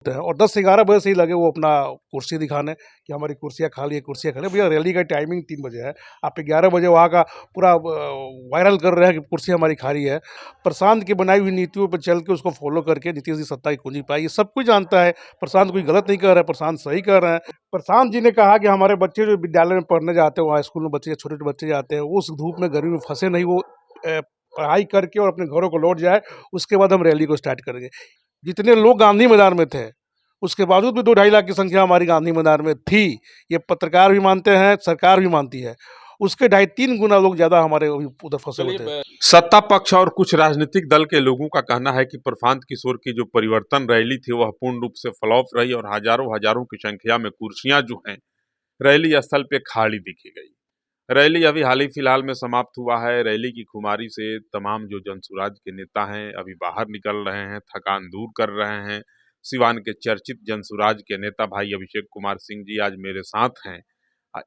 होते हैं और 10 से 11 बजे से ही लगे वो अपना कुर्सी दिखाने कि हमारी कुर्सियाँ खाली है, कुर्सियाँ खाली है। भैया रैली का टाइमिंग 3 बजे है, आप 11 बजे वहाँ का पूरा वायरल कर रहे हैं कि कुर्सी हमारी खाली है। प्रशांत की बनाई हुई नीतियों पर चल के उसको फॉलो करके नीतीश जी सत्ता की कुंजी पाई, ये सब कुछ जानता है। प्रशांत कोई गलत नहीं कर रहा है, प्रशांत सही कर रहे हैं। प्रशांत जी ने कहा कि हमारे बच्चे जो विद्यालय में पढ़ने जाते हैं, वहाँ स्कूल में बच्चे छोटे छोटे बच्चे जाते हैं, वो उस धूप में गर्मी में फंसे नहीं, वो पढ़ाई करके और अपने घरों को लौट जाए, उसके बाद हम रैली को स्टार्ट करेंगे। जितने लोग गांधी मैदान में थे उसके बावजूद भी 2-2.5 लाख की संख्या हमारी गांधी मैदान में थी, ये पत्रकार भी मानते हैं, सरकार भी मानती है। उसके 2.5-3 गुना लोग ज्यादा हमारे उधर फंसे हुए थे। सत्ता पक्ष और कुछ राजनीतिक दल के लोगों का कहना है कि प्रशांत किशोर की जो परिवर्तन रैली थी वह पूर्ण रूप से फ्लॉप रही और हजारों हजारों की संख्या में कुर्सियां जो हैं रैली स्थल पे खाली दिखी गई। रैली अभी हाल ही फिलहाल में समाप्त हुआ है। रैली की खुमारी से तमाम जो जनसुराज के नेता हैं अभी बाहर निकल रहे हैं, थकान दूर कर रहे हैं। सिवान के चर्चित जनसुराज के नेता भाई अभिषेक कुमार सिंह जी आज मेरे साथ हैं।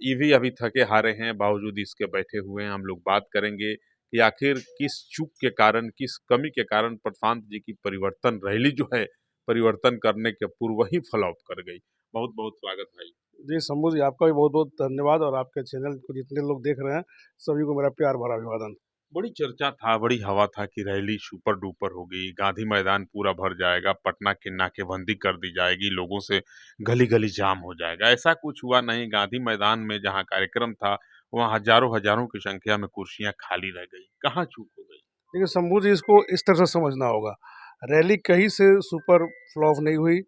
ये भी अभी थके हारे हैं, बावजूद इसके बैठे हुए हैं। हम लोग बात करेंगे कि आखिर किस चूक के कारण, किस कमी के कारण प्रशांत जी की परिवर्तन रैली जो है परिवर्तन करने के पूर्व ही फ्लॉप कर गई। बहुत बहुत स्वागत भाई। जी शंभू जी, आपका भी बहुत बहुत धन्यवाद और आपके चैनल को जितने लोग देख रहे हैं सभी को मेरा प्यार भरा अभिवादन। बड़ी चर्चा था, बड़ी हवा था कि रैली सुपर डुपर होगी, गांधी मैदान पूरा भर जाएगा, पटना की नाकेबंदी कर दी जाएगी, लोगों से गली गली जाम हो जाएगा। ऐसा कुछ हुआ नहीं। गांधी मैदान में जहां कार्यक्रम था वहां हजारों हजारों की संख्या में कुर्सियां खाली रह गई। कहाँ चूक हो गई? देखिए शंभू जी, इसको इस तरह से समझना होगा, रैली कहीं से सुपर फ्लॉप नहीं हुई,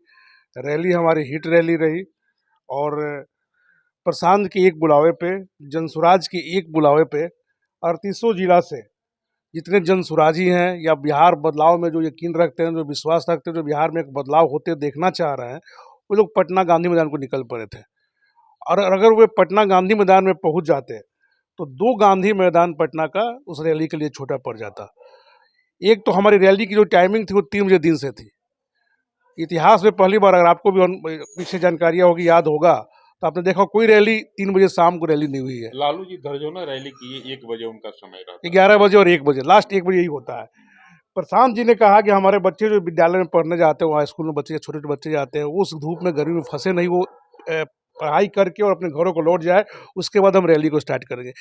रैली हमारी हिट रैली रही। और प्रशांत के एक बुलावे पे, जनसुराज के एक बुलावे पे 3800 जिला से जितने जनसुराजी हैं या बिहार बदलाव में जो यकीन रखते हैं, जो विश्वास रखते हैं, जो बिहार में एक बदलाव होते देखना चाह रहे हैं, वो लोग पटना गांधी मैदान को निकल पड़े थे। और अगर वे पटना गांधी मैदान में पहुंच जाते तो 2 गांधी मैदान पटना का उस रैली के लिए छोटा पड़ जाता। एक तो हमारी रैली की जो टाइमिंग थी वो 3 बजे दिन से थी। इतिहास में पहली बार, अगर आपको भी पीछे जानकारियाँ होगी, याद होगा, तो आपने देखा कोई रैली 3 बजे शाम को रैली नहीं हुई है। लालू जी दर्जनों रैली की, 1 बजे उनका समय रहता है। 11 बजे और 1 बजे, लास्ट 1 बजे यही होता है। प्रशांत जी ने कहा कि हमारे बच्चे जो विद्यालय में पढ़ने जाते हैं, वहाँ स्कूल में बच्चे छोटे छोटे बच्चे जाते हैं, वो उस धूप में गर्मी में फंसे नहीं, वो पढ़ाई करके और अपने घरों को लौट जाए, उसके बाद हम रैली को स्टार्ट करेंगे।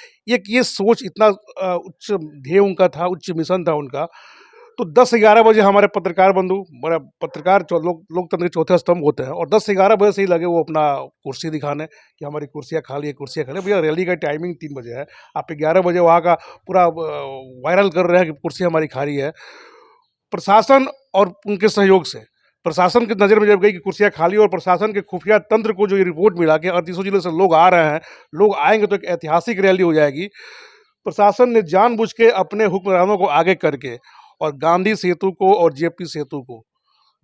ये सोच, इतना उच्च ध्येय उनका था, उच्च मिशन था उनका। तो 10 से 11 बजे हमारे पत्रकार बंधु, बड़ा पत्रकार लोकतंत्र के चौथे स्तंभ होते हैं, और 10 से 11 बजे से ही लगे वो अपना कुर्सी दिखाने कि हमारी कुर्सियाँ खाली है, कुर्सियाँ खाली है। भैया रैली का टाइमिंग 3 बजे है, आप 11 बजे वहाँ का पूरा वायरल कर रहे हैं कि कुर्सी हमारी खाली है। प्रशासन और उनके सहयोग से, प्रशासन की नज़र में जब गई कि कुर्सियाँ खाली, और प्रशासन के खुफिया तंत्र को जो ये रिपोर्ट मिला कि 3800 जिले से लोग आ रहे हैं, लोग आएंगे तो एक ऐतिहासिक रैली हो जाएगी, प्रशासन ने जानबूझ के अपने हुक्मरानों को आगे करके और गांधी सेतु को और जेपी सेतु को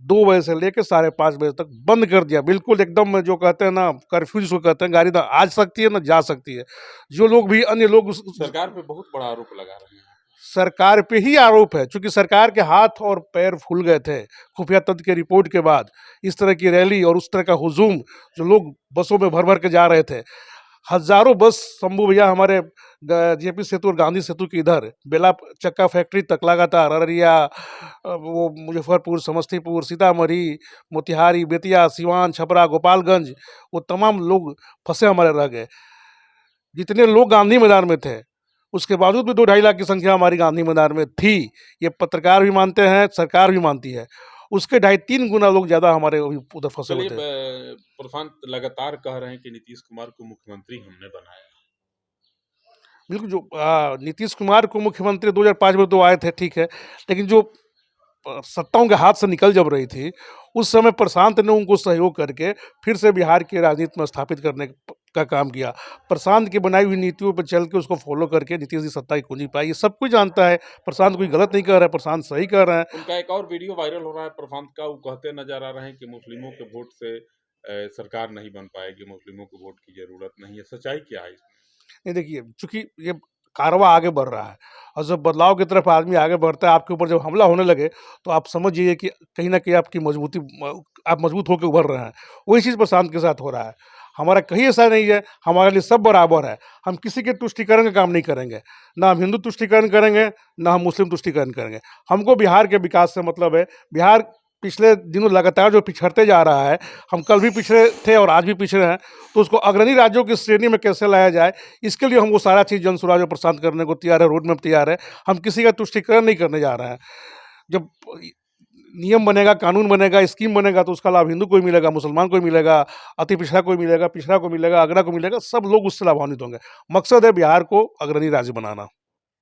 2 बजे से लेकर 5:30 बजे तक बंद कर दिया। बिल्कुल एकदम में, जो कहते हैं ना कर्फ्यू जिसको कहते हैं, गाड़ी ना आ सकती है ना जा सकती है। जो लोग भी, अन्य लोग सरकार पे बहुत बड़ा आरोप लगा रहे हैं। सरकार पे ही आरोप है, क्योंकि सरकार के हाथ और पैर फूल गए थे खुफिया तंत्र के रिपोर्ट के बाद। इस तरह की रैली और उस तरह का हुजूम, जो लोग बसों में भर भर के जा रहे थे, हजारों बस शंभू भैया हमारे जेपी सेतु और गांधी सेतु के इधर बेला चक्का फैक्ट्री तक लगातार, अररिया, वो मुजफ्फरपुर, समस्तीपुर, सीतामढ़ी, मोतिहारी, बेतिया, सिवान, छपरा, गोपालगंज, वो तमाम लोग फंसे हमारे रह गए। जितने लोग गांधी मैदान में थे उसके बावजूद भी 2-2.5 लाख की संख्या हमारी गांधी मैदान में थी, ये पत्रकार भी मानते हैं, सरकार भी मानती है। उसके 2.5-3 गुना लोग ज्यादा हमारे उधर फंसे हुए थे। प्रशांत लगातार कह रहे हैं कि नीतीश कुमार को मुख्यमंत्री हमने बनाया। बिल्कुल, जो नीतीश कुमार को मुख्यमंत्री 2005 में तो आए थे, ठीक है, लेकिन जो सत्ता उनके हाथ से निकल जब रही थी, उस समय प्रशांत ने उनको सहयोग करके फिर से बिहार की राजनीति में स्थापित करने का काम किया। प्रशांत की बनाई हुई नीतियों पर चल के उसको फॉलो करके नीतीश जी सत्ता की कुंजी पाई, ये सब कुछ जानता है। प्रशांत कोई गलत नहीं कर रहा है, प्रशांत सही कर रहे हैं। उनका एक और वीडियो वायरल हो रहा है प्रशांत का, वो कहते नजर आ रहे हैं कि मुस्लिमों के वोट से सरकार नहीं बन पाएगी, मुस्लिमों को वोट की जरूरत नहीं है। सच्चाई क्या है इसमें? नहीं, देखिए, चूंकि ये कारवां आगे बढ़ रहा है और जब बदलाव की तरफ आदमी आगे बढ़ता है, आपके ऊपर जब हमला होने लगे, तो आप समझ जाइए कि कहीं ना कहीं आपकी मजबूती, आप मजबूत होकर उभर रहे हैं। वही चीज़ प्रशांत के साथ हो रहा है। हमारा कहीं ऐसा नहीं है, हमारे लिए सब बराबर है। हम किसी के तुष्टिकरण का काम नहीं करेंगे, ना हम हिंदू तुष्टिकरण करेंगे, ना हम मुस्लिम तुष्टिकरण करेंगे। हमको बिहार के विकास से मतलब है। बिहार पिछले दिनों लगातार जो पिछड़ते जा रहा है, हम कल भी पिछड़े थे और आज भी पिछड़े हैं, तो उसको अग्रणी राज्यों की श्रेणी में कैसे लाया जाए, इसके लिए हम वो सारा चीज़ जन स्वराज और प्रशांत करने को तैयार है, रोड मैप तैयार है। हम किसी का तुष्टिकरण नहीं करने जा रहे हैं। जब नियम बनेगा, कानून बनेगा, स्कीम बनेगा, तो उसका लाभ हिंदू को भी मिलेगा, मुसलमान को भी मिलेगा, अति पिछड़ा को भी मिलेगा, पिछड़ा को मिलेगा, अगड़ा को मिलेगा, सब लोग उससे लाभान्वित होंगे। मकसद है बिहार को अग्रणी राज्य बनाना।